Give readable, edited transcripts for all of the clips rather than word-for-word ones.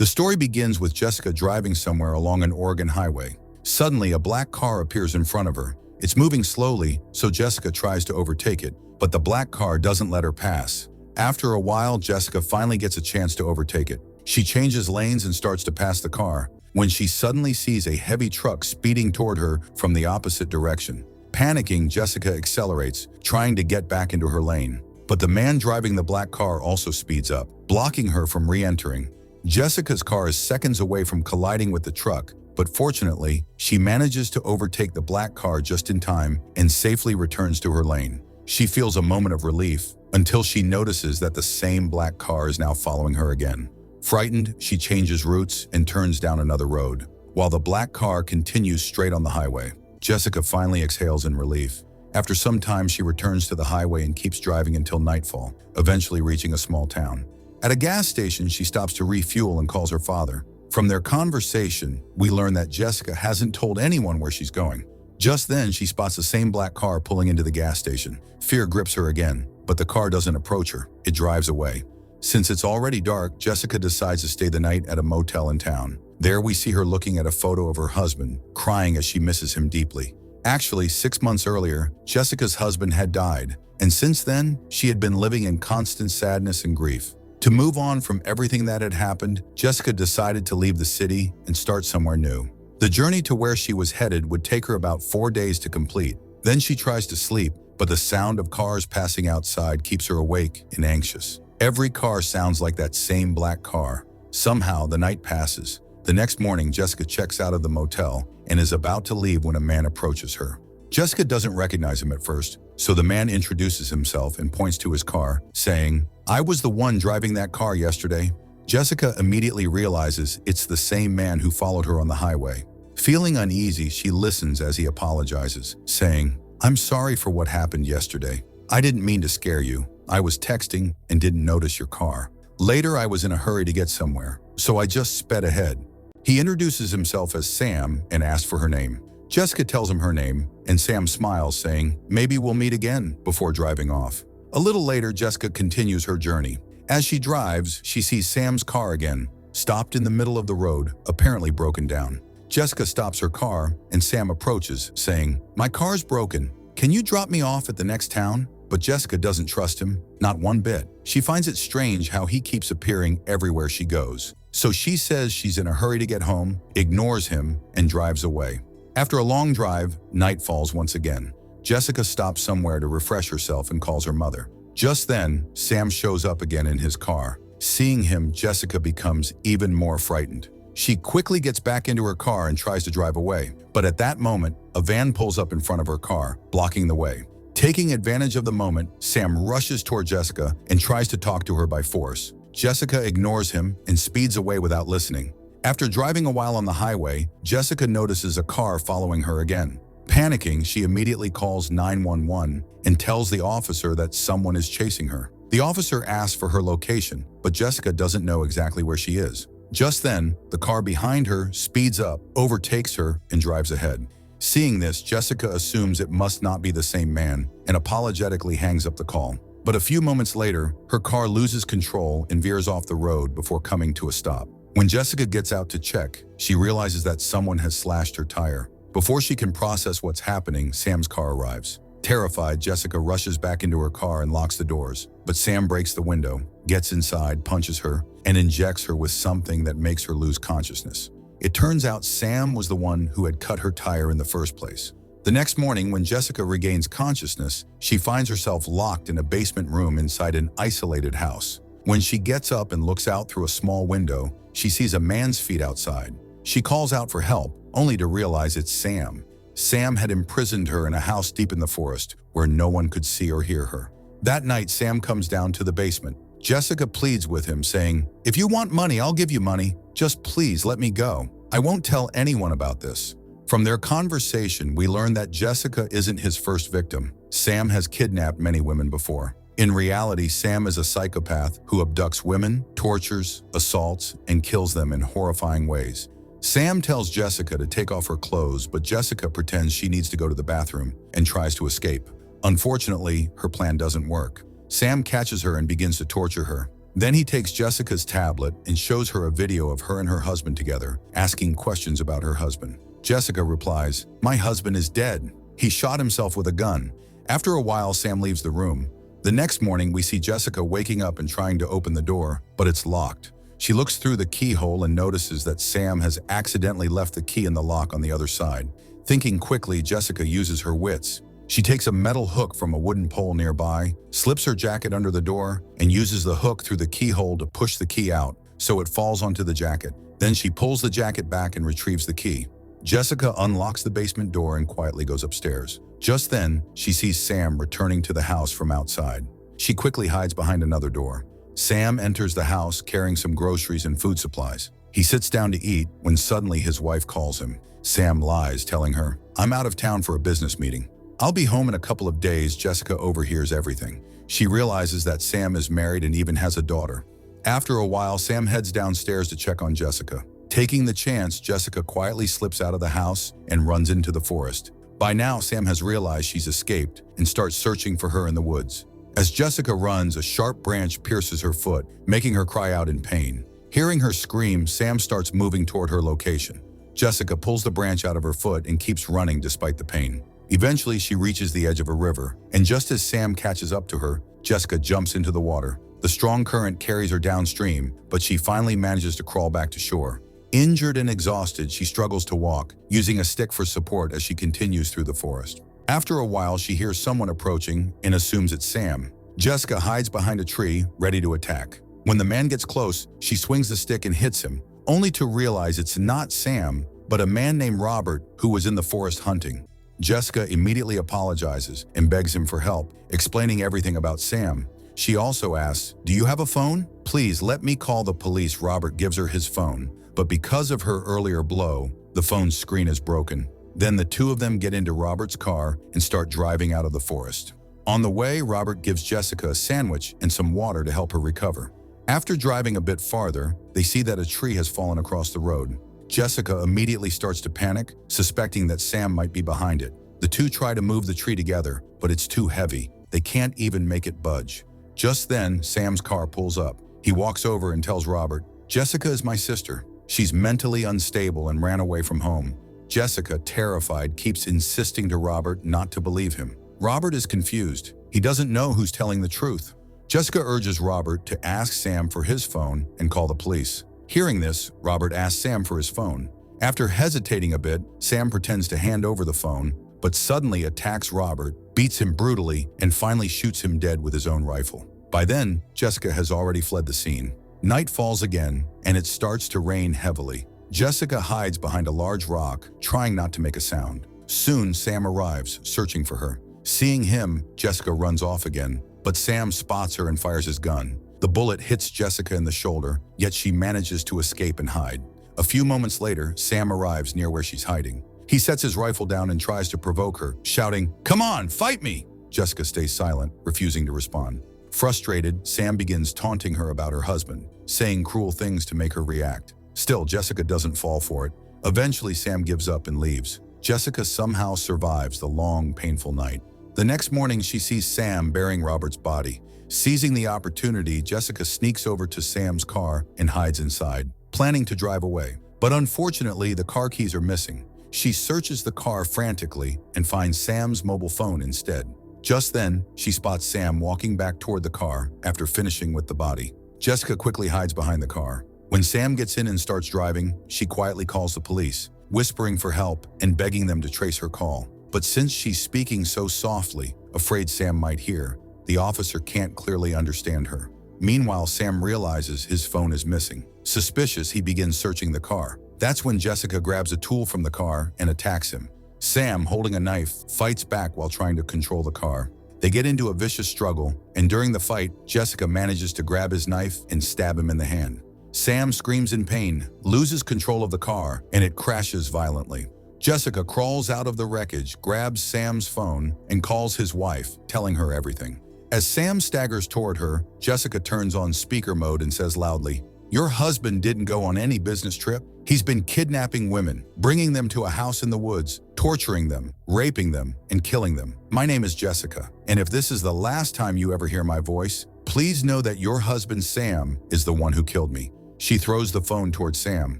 The story begins with Jessica driving somewhere along an Oregon highway. Suddenly, a black car appears in front of her. It's moving slowly, so Jessica tries to overtake it, but the black car doesn't let her pass. After a while, Jessica finally gets a chance to overtake it. She changes lanes and starts to pass the car, when she suddenly sees a heavy truck speeding toward her from the opposite direction. Panicking, Jessica accelerates, trying to get back into her lane. But the man driving the black car also speeds up, blocking her from re-entering. Jessica's car is seconds away from colliding with the truck, but fortunately, she manages to overtake the black car just in time and safely returns to her lane. She feels a moment of relief until she notices that the same black car is now following her again. Frightened, she changes routes and turns down another road, while the black car continues straight on the highway. Jessica finally exhales in relief. After some time, she returns to the highway and keeps driving until nightfall, eventually reaching a small town. At a gas station, she stops to refuel and calls her father. From their conversation, we learn that Jessica hasn't told anyone where she's going. Just then, she spots the same black car pulling into the gas station. Fear grips her again, but the car doesn't approach her. It drives away. Since it's already dark, Jessica decides to stay the night at a motel in town. There we see her looking at a photo of her husband, crying as she misses him deeply. Actually, 6 months earlier, Jessica's husband had died, and since then, she had been living in constant sadness and grief. To move on from everything that had happened, Jessica decided to leave the city and start somewhere new. The journey to where she was headed would take her about 4 days to complete. Then she tries to sleep, but the sound of cars passing outside keeps her awake and anxious. Every car sounds like that same black car. Somehow, the night passes. The next morning, Jessica checks out of the motel and is about to leave when a man approaches her. Jessica doesn't recognize him at first, so the man introduces himself and points to his car, saying, "I was the one driving that car yesterday." Jessica immediately realizes it's the same man who followed her on the highway. Feeling uneasy, she listens as he apologizes, saying, "I'm sorry for what happened yesterday. I didn't mean to scare you. I was texting and didn't notice your car. Later, I was in a hurry to get somewhere, so I just sped ahead." He introduces himself as Sam and asks for her name. Jessica tells him her name, and Sam smiles, saying, "Maybe we'll meet again," before driving off. A little later, Jessica continues her journey. As she drives, she sees Sam's car again, stopped in the middle of the road, apparently broken down. Jessica stops her car, and Sam approaches, saying, "My car's broken. Can you drop me off at the next town?" But Jessica doesn't trust him, not one bit. She finds it strange how he keeps appearing everywhere she goes. So she says she's in a hurry to get home, ignores him, and drives away. After a long drive, night falls once again. Jessica stops somewhere to refresh herself and calls her mother. Just then, Sam shows up again in his car. Seeing him, Jessica becomes even more frightened. She quickly gets back into her car and tries to drive away. But at that moment, a van pulls up in front of her car, blocking the way. Taking advantage of the moment, Sam rushes toward Jessica and tries to talk to her by force. Jessica ignores him and speeds away without listening. After driving a while on the highway, Jessica notices a car following her again. Panicking, she immediately calls 911 and tells the officer that someone is chasing her. The officer asks for her location, but Jessica doesn't know exactly where she is. Just then, the car behind her speeds up, overtakes her, and drives ahead. Seeing this, Jessica assumes it must not be the same man and apologetically hangs up the call. But a few moments later, her car loses control and veers off the road before coming to a stop. When Jessica gets out to check, she realizes that someone has slashed her tire. Before she can process what's happening, Sam's car arrives. Terrified, Jessica rushes back into her car and locks the doors. But Sam breaks the window, gets inside, punches her, and injects her with something that makes her lose consciousness. It turns out Sam was the one who had cut her tire in the first place. The next morning, when Jessica regains consciousness, she finds herself locked in a basement room inside an isolated house. When she gets up and looks out through a small window, she sees a man's feet outside. She calls out for help, only to realize it's Sam. Sam had imprisoned her in a house deep in the forest where no one could see or hear her. That night, Sam comes down to the basement. Jessica pleads with him, saying, "If you want money, I'll give you money. Just please let me go. I won't tell anyone about this." From their conversation, we learn that Jessica isn't his first victim. Sam has kidnapped many women before. In reality, Sam is a psychopath who abducts women, tortures, assaults, and kills them in horrifying ways. Sam tells Jessica to take off her clothes, but Jessica pretends she needs to go to the bathroom and tries to escape. Unfortunately, her plan doesn't work. Sam catches her and begins to torture her. Then he takes Jessica's tablet and shows her a video of her and her husband together, asking questions about her husband. Jessica replies, "My husband is dead. He shot himself with a gun." After a while, Sam leaves the room. The next morning, we see Jessica waking up and trying to open the door, but it's locked. She looks through the keyhole and notices that Sam has accidentally left the key in the lock on the other side. Thinking quickly, Jessica uses her wits. She takes a metal hook from a wooden pole nearby, slips her jacket under the door, and uses the hook through the keyhole to push the key out so it falls onto the jacket. Then she pulls the jacket back and retrieves the key. Jessica unlocks the basement door and quietly goes upstairs. Just then, she sees Sam returning to the house from outside. She quickly hides behind another door. Sam enters the house carrying some groceries and food supplies. He sits down to eat when suddenly his wife calls him. Sam lies, telling her, "I'm out of town for a business meeting. I'll be home in a couple of days." Jessica overhears everything. She realizes that Sam is married and even has a daughter. After a while, Sam heads downstairs to check on Jessica. Taking the chance, Jessica quietly slips out of the house and runs into the forest. By now, Sam has realized she's escaped and starts searching for her in the woods. As Jessica runs, a sharp branch pierces her foot, making her cry out in pain. Hearing her scream, Sam starts moving toward her location. Jessica pulls the branch out of her foot and keeps running despite the pain. Eventually, she reaches the edge of a river, and just as Sam catches up to her, Jessica jumps into the water. The strong current carries her downstream, but she finally manages to crawl back to shore. Injured and exhausted, she struggles to walk, using a stick for support as she continues through the forest. After a while, she hears someone approaching and assumes it's Sam. Jessica hides behind a tree, ready to attack. When the man gets close, she swings the stick and hits him, only to realize it's not Sam, but a man named Robert who was in the forest hunting. Jessica immediately apologizes and begs him for help, explaining everything about Sam. She also asks, "Do you have a phone? Please let me call the police." Robert gives her his phone, but because of her earlier blow, the phone's screen is broken. Then the two of them get into Robert's car and start driving out of the forest. On the way, Robert gives Jessica a sandwich and some water to help her recover. After driving a bit farther, they see that a tree has fallen across the road. Jessica immediately starts to panic, suspecting that Sam might be behind it. The two try to move the tree together, but it's too heavy. They can't even make it budge. Just then, Sam's car pulls up. He walks over and tells Robert, "Jessica is my sister. She's mentally unstable and ran away from home." Jessica, terrified, keeps insisting to Robert not to believe him. Robert is confused. He doesn't know who's telling the truth. Jessica urges Robert to ask Sam for his phone and call the police. Hearing this, Robert asks Sam for his phone. After hesitating a bit, Sam pretends to hand over the phone, but suddenly attacks Robert, beats him brutally, and finally shoots him dead with his own rifle. By then, Jessica has already fled the scene. Night falls again, and it starts to rain heavily. Jessica hides behind a large rock, trying not to make a sound. Soon, Sam arrives, searching for her. Seeing him, Jessica runs off again, but Sam spots her and fires his gun. The bullet hits Jessica in the shoulder, yet she manages to escape and hide. A few moments later, Sam arrives near where she's hiding. He sets his rifle down and tries to provoke her, shouting, "Come on, fight me!" Jessica stays silent, refusing to respond. Frustrated, Sam begins taunting her about her husband, saying cruel things to make her react. Still, Jessica doesn't fall for it. Eventually, Sam gives up and leaves. Jessica somehow survives the long, painful night. The next morning, she sees Sam burying Robert's body. Seizing the opportunity, Jessica sneaks over to Sam's car and hides inside, planning to drive away. But unfortunately, the car keys are missing. She searches the car frantically and finds Sam's mobile phone instead. Just then, she spots Sam walking back toward the car after finishing with the body. Jessica quickly hides behind the car. When Sam gets in and starts driving, she quietly calls the police, whispering for help and begging them to trace her call. But since she's speaking so softly, afraid Sam might hear, the officer can't clearly understand her. Meanwhile, Sam realizes his phone is missing. Suspicious, he begins searching the car. That's when Jessica grabs a tool from the car and attacks him. Sam, holding a knife, fights back while trying to control the car. They get into a vicious struggle, and during the fight, Jessica manages to grab his knife and stab him in the hand. Sam screams in pain, loses control of the car, and it crashes violently. Jessica crawls out of the wreckage, grabs Sam's phone, and calls his wife, telling her everything. As Sam staggers toward her, Jessica turns on speaker mode and says loudly, "Your husband didn't go on any business trip. He's been kidnapping women, bringing them to a house in the woods, torturing them, raping them, and killing them. My name is Jessica, and if this is the last time you ever hear my voice, Please know that your husband Sam is the one who killed me. She throws the phone towards Sam.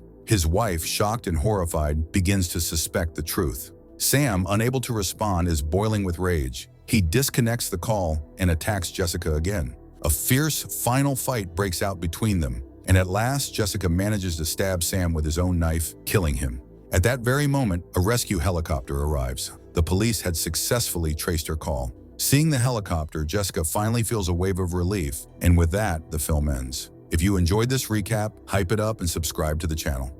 His wife, shocked and horrified, begins to suspect the truth. Sam, unable to respond, is boiling with rage. He disconnects the call and attacks Jessica again. A fierce, final fight breaks out between them, and at last Jessica manages to stab Sam with his own knife, killing him. At that very moment, a rescue helicopter arrives. The police had successfully traced her call. Seeing the helicopter, Jessica finally feels a wave of relief, and with that, the film ends. If you enjoyed this recap, hype it up and subscribe to the channel.